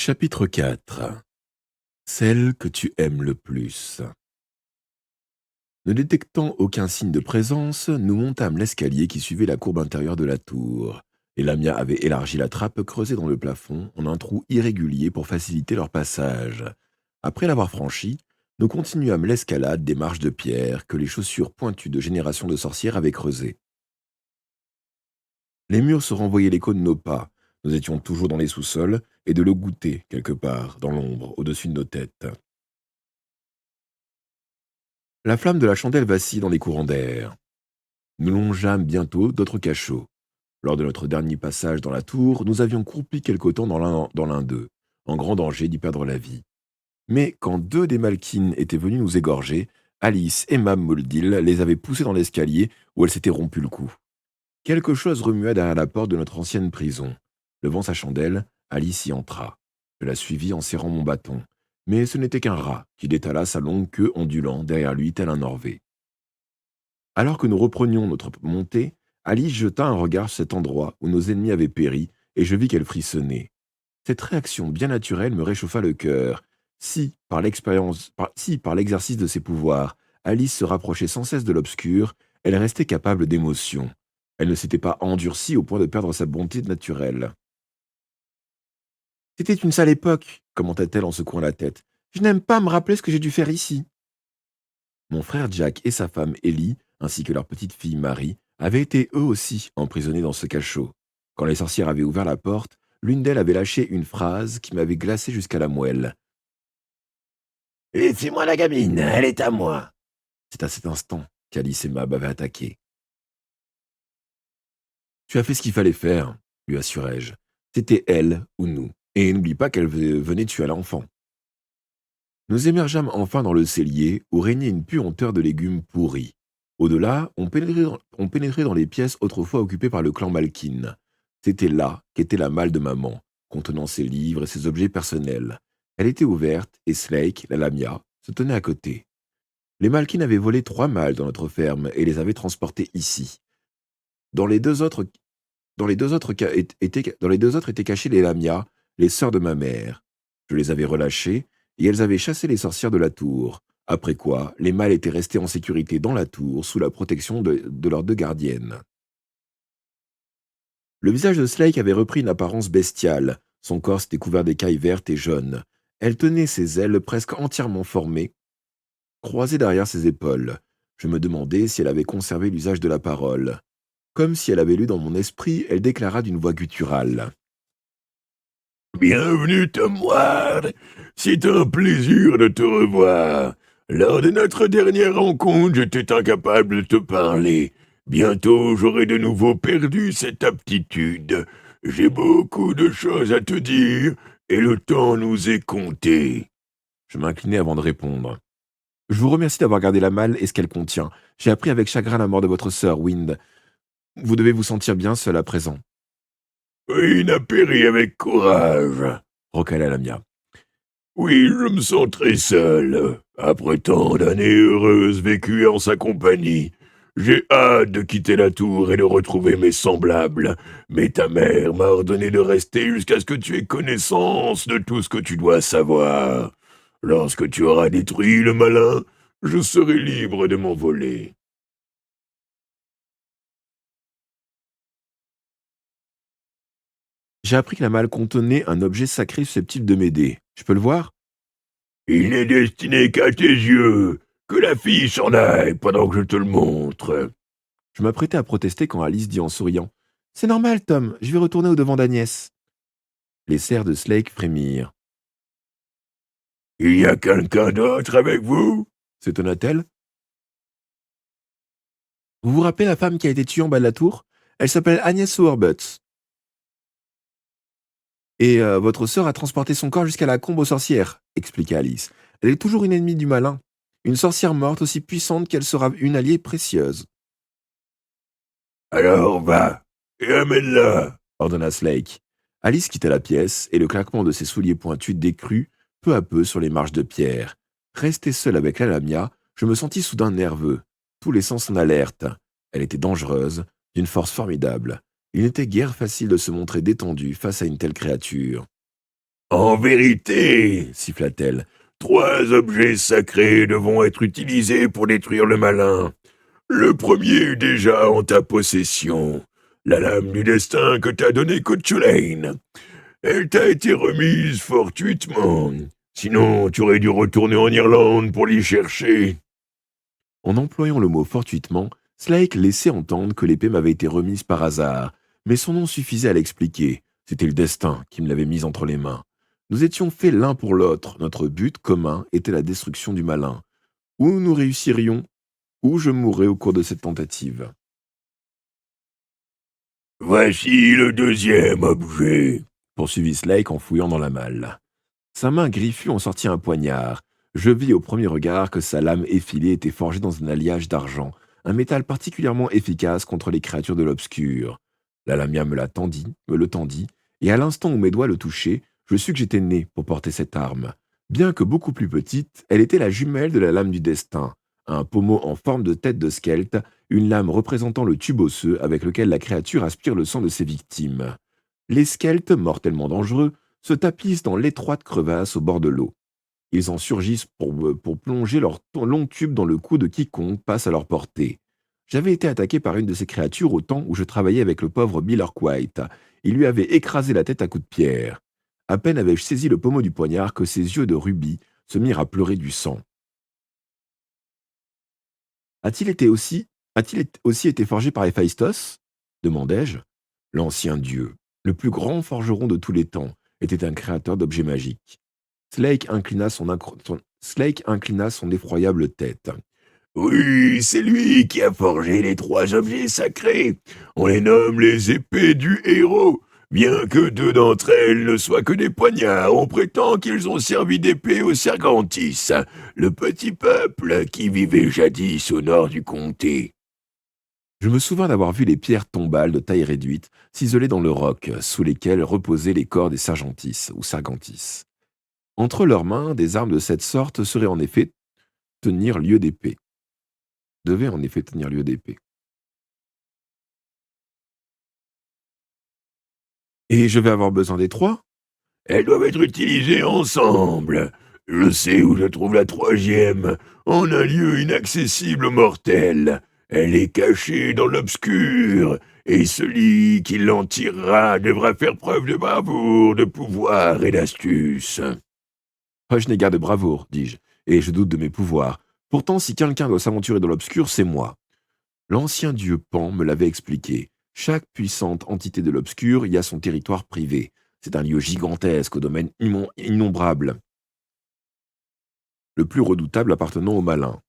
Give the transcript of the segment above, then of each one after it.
Chapitre 4. Celle que tu aimes le plus. Ne détectant aucun signe de présence, nous montâmes l'escalier qui suivait la courbe intérieure de la tour. Et Lamia avait élargi la trappe creusée dans le plafond en un trou irrégulier pour faciliter leur passage. Après l'avoir franchi, nous continuâmes l'escalade des marches de pierre que les chaussures pointues de générations de sorcières avaient creusées. Les murs se renvoyaient l'écho de nos pas. Nous étions toujours dans les sous-sols et de l'eau gouttée, quelque part, dans l'ombre, au-dessus de nos têtes. La flamme de la chandelle vacille dans les courants d'air. Nous longeâmes bientôt d'autres cachots. Lors de notre dernier passage dans la tour, nous avions croupi quelque temps dans l'un d'eux, en grand danger d'y perdre la vie. Mais quand deux des Malkines étaient venus nous égorger, Alice et Mame Moldil les avaient poussés dans l'escalier où elles s'étaient rompu le cou. Quelque chose remua derrière la porte de notre ancienne prison. Levant sa chandelle, Alice y entra. Je la suivis en serrant mon bâton. Mais ce n'était qu'un rat qui détala sa longue queue ondulant derrière lui tel un orvet. Alors que nous reprenions notre montée, Alice jeta un regard sur cet endroit où nos ennemis avaient péri, et je vis qu'elle frissonnait. Cette réaction bien naturelle me réchauffa le cœur. Si, par l'exercice de ses pouvoirs, Alice se rapprochait sans cesse de l'obscur, elle restait capable d'émotion. Elle ne s'était pas endurcie au point de perdre sa bonté naturelle. C'était une sale époque, commenta-t-elle en secouant la tête. Je n'aime pas me rappeler ce que j'ai dû faire ici. Mon frère Jack et sa femme Ellie, ainsi que leur petite fille Marie, avaient été eux aussi emprisonnés dans ce cachot. Quand les sorcières avaient ouvert la porte, l'une d'elles avait lâché une phrase qui m'avait glacé jusqu'à la moelle. Laissez-moi la gamine, elle est à moi. C'est à cet instant qu'Alice et Mab avaient attaqué. Tu as fait ce qu'il fallait faire, lui assurai-je. C'était elle ou nous. Et n'oublie pas qu'elle venait tuer l'enfant. Nous émergeâmes enfin dans le cellier où régnait une puanteur de légumes pourris. Au-delà, on pénétrait dans les pièces autrefois occupées par le clan Malkin. C'était là qu'était la malle de maman, contenant ses livres et ses objets personnels. Elle était ouverte et Slake, la lamia, se tenait à côté. Les Malkin avaient volé 3 malles dans notre ferme et les avaient transportées ici. Dans les deux autres, dans les deux autres étaient cachées les lamias, les sœurs de ma mère. Je les avais relâchées et elles avaient chassé les sorcières de la tour, après quoi les mâles étaient restés en sécurité dans la tour sous la protection de leurs 2 gardiennes. Le visage de Slake avait repris une apparence bestiale, son corps s'était couvert d'écailles vertes et jaunes. Elle tenait ses ailes presque entièrement formées, croisées derrière ses épaules. Je me demandais si elle avait conservé l'usage de la parole. Comme si elle avait lu dans mon esprit, elle déclara d'une voix gutturale. Bienvenue, Tom Ward. C'est un plaisir de te revoir. Lors de notre dernière rencontre, j'étais incapable de te parler. Bientôt, j'aurai de nouveau perdu cette aptitude. J'ai beaucoup de choses à te dire, et le temps nous est compté. Je m'inclinai avant de répondre. Je vous remercie d'avoir gardé la malle et ce qu'elle contient. J'ai appris avec chagrin la mort de votre sœur, Wind. Vous devez vous sentir bien seul à présent. Oui, n'a péri avec courage, rocala Lamia. Oui, je me sens très seul. Après tant d'années heureuses vécues en sa compagnie, j'ai hâte de quitter la tour et de retrouver mes semblables. Mais ta mère m'a ordonné de rester jusqu'à ce que tu aies connaissance de tout ce que tu dois savoir. Lorsque tu auras détruit le malin, je serai libre de m'envoler. J'ai appris que la malle contenait un objet sacré susceptible de m'aider. Je peux le voir? Il n'est destiné qu'à tes yeux. Que la fille s'en aille pendant que je te le montre. Je m'apprêtais à protester quand Alice dit en souriant. C'est normal, Tom, je vais retourner au-devant d'Agnès. Les serres de Slake frémirent. Il y a quelqu'un d'autre avec vous? S'étonna-t-elle. Vous vous rappelez la femme qui a été tuée en bas de la tour? Elle s'appelle Agnès Overbutts. Et votre sœur a transporté son corps jusqu'à la combe aux sorcières, expliqua Alice. Elle est toujours une ennemie du malin. Une sorcière morte aussi puissante qu'elle sera une alliée précieuse. Alors va, et amène-la, ordonna Slake. Alice quitta la pièce, et le claquement de ses souliers pointus décrut peu à peu sur les marches de pierre. Resté seul avec la lamia, je me sentis soudain nerveux. Tous les sens en alerte. Elle était dangereuse, d'une force formidable. Il n'était guère facile de se montrer détendu face à une telle créature. En vérité, siffla-t-elle, 3 objets sacrés devront être utilisés pour détruire le malin. Le premier est déjà en ta possession, la lame du destin que t'a donnée Cotchulain. Elle t'a été remise fortuitement. Sinon, tu aurais dû retourner en Irlande pour l'y chercher. En employant le mot fortuitement, Slake laissait entendre que l'épée m'avait été remise par hasard, mais son nom suffisait à l'expliquer. C'était le destin qui me l'avait mise entre les mains. Nous étions faits l'un pour l'autre. Notre but commun était la destruction du malin. Ou nous réussirions, ou je mourrais au cours de cette tentative. Voici le deuxième objet, Poursuivit Slake en fouillant dans la malle. Sa main griffue en sortit un poignard. Je vis au premier regard que sa lame effilée était forgée dans un alliage d'argent, un métal particulièrement efficace contre les créatures de l'obscur. La lamia me le tendit, et à l'instant où mes doigts le touchaient, je sus que j'étais né pour porter cette arme. Bien que beaucoup plus petite, elle était la jumelle de la lame du destin, un pommeau en forme de tête de skelte, une lame représentant le tube osseux avec lequel la créature aspire le sang de ses victimes. Les skelets, mortellement dangereux, se tapissent dans l'étroite crevasse au bord de l'eau. Ils en surgissent pour plonger leur long tube dans le cou de quiconque passe à leur portée. J'avais été attaqué par une de ces créatures au temps où je travaillais avec le pauvre Bill Arkwright. Il lui avait écrasé la tête à coups de pierre. À peine avais-je saisi le pommeau du poignard que ses yeux de rubis se mirent à pleurer du sang. A-t-il aussi été forgé par Héphaïstos demandai-je. L'ancien dieu, le plus grand forgeron de tous les temps, était un créateur d'objets magiques. Slake inclina son effroyable tête. Oui, c'est lui qui a forgé les 3 objets sacrés. On les nomme les épées du héros. Bien que 2 d'entre elles ne soient que des poignards, on prétend qu'ils ont servi d'épée aux Sergantis, le petit peuple qui vivait jadis au nord du comté. Je me souviens d'avoir vu les pierres tombales de taille réduite ciselées dans le roc, sous lesquelles reposaient les corps des Sargentis ou Sargantis. Entre leurs mains, des armes de cette sorte seraient en effet tenir lieu d'épée. Devaient en effet tenir lieu d'épée. Et je vais avoir besoin des 3 ? Elles doivent être utilisées ensemble. Je sais où je trouve la 3e, en un lieu inaccessible aux mortels. Elle est cachée dans l'obscur, et celui qui l'en tirera devra faire preuve de bravoure, de pouvoir et d'astuce. Je n'ai guère de bravoure, dis-je, et je doute de mes pouvoirs. Pourtant, si quelqu'un doit s'aventurer dans l'obscur, c'est moi. L'ancien dieu Pan me l'avait expliqué. Chaque puissante entité de l'obscur y a son territoire privé. C'est un lieu gigantesque, au domaine innombrable, le plus redoutable appartenant aux malins.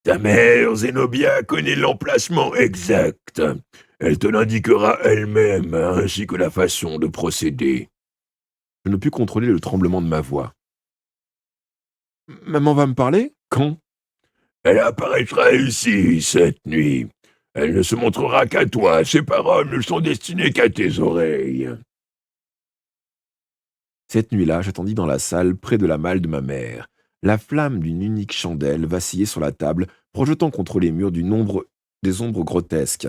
Ta mère, Zenobia, connaît l'emplacement exact. Elle te l'indiquera elle-même, ainsi que la façon de procéder. Je ne pus contrôler le tremblement de ma voix. Maman va me parler ? Quand ? Elle apparaîtra ici cette nuit. Elle ne se montrera qu'à toi, ses paroles ne sont destinées qu'à tes oreilles. Cette nuit-là, j'attendis dans la salle, près de la malle de ma mère. La flamme d'une unique chandelle vacillait sur la table, projetant contre les murs des ombres grotesques.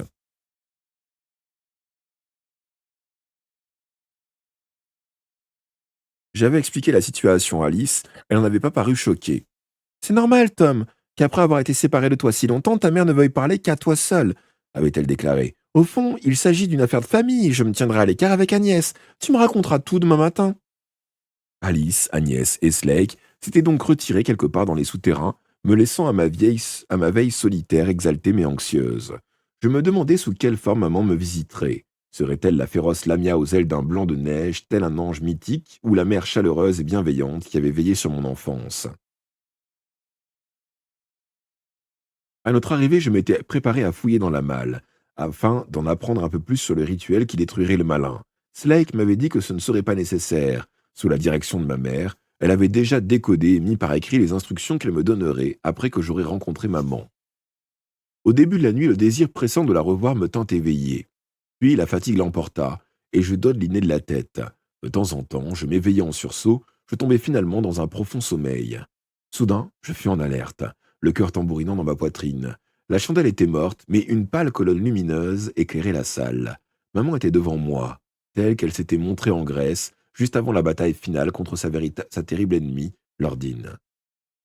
J'avais expliqué la situation à Alice, elle n'en avait pas paru choquée. C'est normal, Tom, qu'après avoir été séparée de toi si longtemps, ta mère ne veuille parler qu'à toi seul, avait-elle déclaré. Au fond, il s'agit d'une affaire de famille, je me tiendrai à l'écart avec Agnès. Tu me raconteras tout demain matin. Alice, Agnès et Slake s'étaient donc retirés quelque part dans les souterrains, me laissant à ma veille solitaire, exaltée mais anxieuse. Je me demandais sous quelle forme maman me visiterait. Serait-elle la féroce Lamia aux ailes d'un blanc de neige, tel un ange mythique, ou la mère chaleureuse et bienveillante qui avait veillé sur mon enfance? À notre arrivée, je m'étais préparé à fouiller dans la malle, afin d'en apprendre un peu plus sur le rituel qui détruirait le malin. Slake m'avait dit que ce ne serait pas nécessaire. Sous la direction de ma mère, elle avait déjà décodé et mis par écrit les instructions qu'elle me donnerait après que j'aurais rencontré maman. Au début de la nuit, le désir pressant de la revoir me tint éveillé. Puis la fatigue l'emporta, et je dodelinais de la tête. De temps en temps, je m'éveillais en sursaut, je tombais finalement dans un profond sommeil. Soudain, je fus en alerte, le cœur tambourinant dans ma poitrine. La chandelle était morte, mais une pâle colonne lumineuse éclairait la salle. Maman était devant moi. telle qu'elle s'était montrée en Grèce, juste avant la bataille finale contre sa terrible ennemie, Lordine.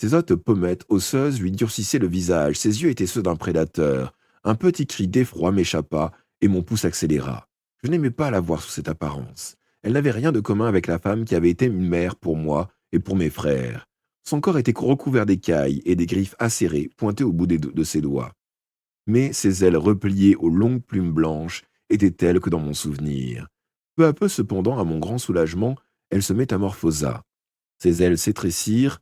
Ses hautes pommettes osseuses lui durcissaient le visage, ses yeux étaient ceux d'un prédateur. Un petit cri d'effroi m'échappa, et mon pouce accéléra. Je n'aimais pas la voir sous cette apparence. Elle n'avait rien de commun avec la femme qui avait été une mère pour moi et pour mes frères. Son corps était recouvert d'écailles et des griffes acérées pointaient au bout de ses doigts. Mais ses ailes repliées aux longues plumes blanches étaient telles que dans mon souvenir. Peu à peu cependant, à mon grand soulagement, elle se métamorphosa. Ses ailes s'étrécirent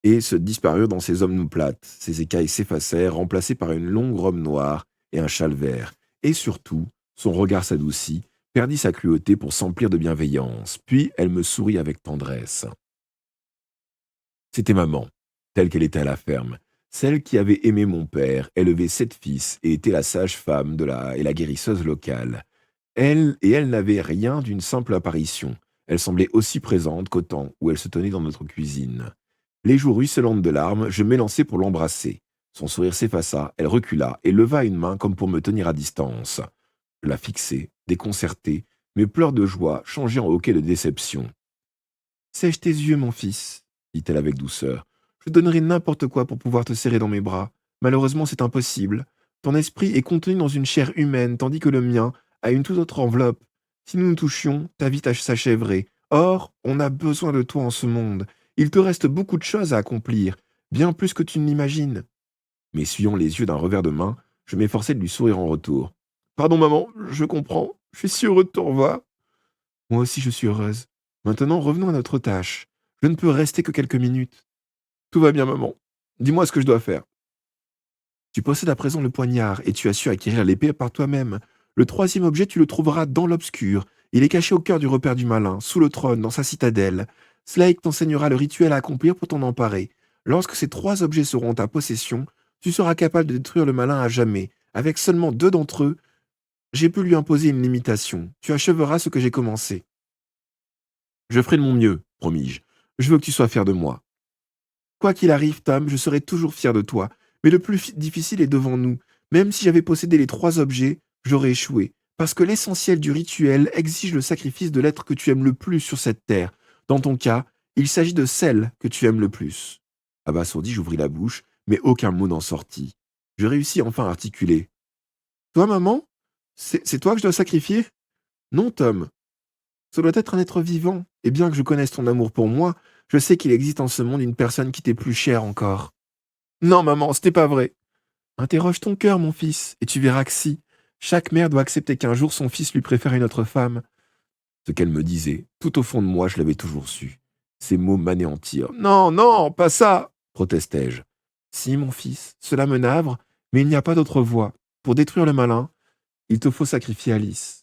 et se disparurent dans ses omoplates. Ses écailles s'effacèrent, remplacées par une longue robe noire et un châle vert. Et surtout, son regard s'adoucit, perdit sa cruauté pour s'emplir de bienveillance. Puis elle me sourit avec tendresse. C'était maman, telle qu'elle était à la ferme, celle qui avait aimé mon père, élevé 7 fils et était la sage-femme et la guérisseuse locale. Elle n'avait rien d'une simple apparition. Elle semblait aussi présente qu'au temps où elle se tenait dans notre cuisine. Les joues ruisselantes de larmes, je m'élançai pour l'embrasser. Son sourire s'effaça, elle recula et leva une main comme pour me tenir à distance. Je la fixai, déconcerté, mes pleurs de joie changeaient en hoquets de déception. « Sèche tes yeux, mon fils, dit-elle avec douceur. Je donnerai n'importe quoi pour pouvoir te serrer dans mes bras. Malheureusement, c'est impossible. Ton esprit est contenu dans une chair humaine, tandis que le mien a une toute autre enveloppe. Si nous nous touchions, ta vie s'achèverait. Or, on a besoin de toi en ce monde. Il te reste beaucoup de choses à accomplir, bien plus que tu ne l'imagines. » M'essuyant les yeux d'un revers de main, je m'efforçai de lui sourire en retour. « Pardon, maman, je comprends. Je suis si heureux de te revoir. » « Moi aussi, je suis heureuse. Maintenant, revenons à notre tâche. Je ne peux rester que quelques minutes. »« Tout va bien, maman. Dis-moi ce que je dois faire. » « Tu possèdes à présent le poignard et tu as su acquérir l'épée par toi-même. Le troisième objet, tu le trouveras dans l'obscur. Il est caché au cœur du repère du malin, sous le trône, dans sa citadelle. Slake t'enseignera le rituel à accomplir pour t'en emparer. Lorsque ces 3 objets seront en ta possession, tu seras capable de détruire le malin à jamais. Avec seulement 2 d'entre eux, j'ai pu lui imposer une limitation. Tu acheveras ce que j'ai commencé. »« Je ferai de mon mieux, promis-je. Je veux que tu sois fier de moi. »« Quoi qu'il arrive, Tom, je serai toujours fier de toi. Mais le plus difficile est devant nous. Même si j'avais possédé les 3 objets, j'aurais échoué. Parce que l'essentiel du rituel exige le sacrifice de l'être que tu aimes le plus sur cette terre. Dans ton cas, il s'agit de celle que tu aimes le plus. » Abasourdi, j'ouvris la bouche, mais aucun mot n'en sortit. Je réussis enfin à articuler. « Toi, maman? C'est toi que je dois sacrifier? »« Non, Tom. Ce doit être un être vivant, et bien que je connaisse ton amour pour moi, je sais qu'il existe en ce monde une personne qui t'est plus chère encore. »« Non, maman, ce n'est pas vrai. »« Interroge ton cœur, mon fils, et tu verras que si. Chaque mère doit accepter qu'un jour son fils lui préfère une autre femme. » Ce qu'elle me disait, tout au fond de moi, je l'avais toujours su. Ces mots m'anéantirent. « Non, non, pas ça !» protestai-je. « Si, mon fils, cela me navre, mais il n'y a pas d'autre voie. Pour détruire le malin, il te faut sacrifier Alice. »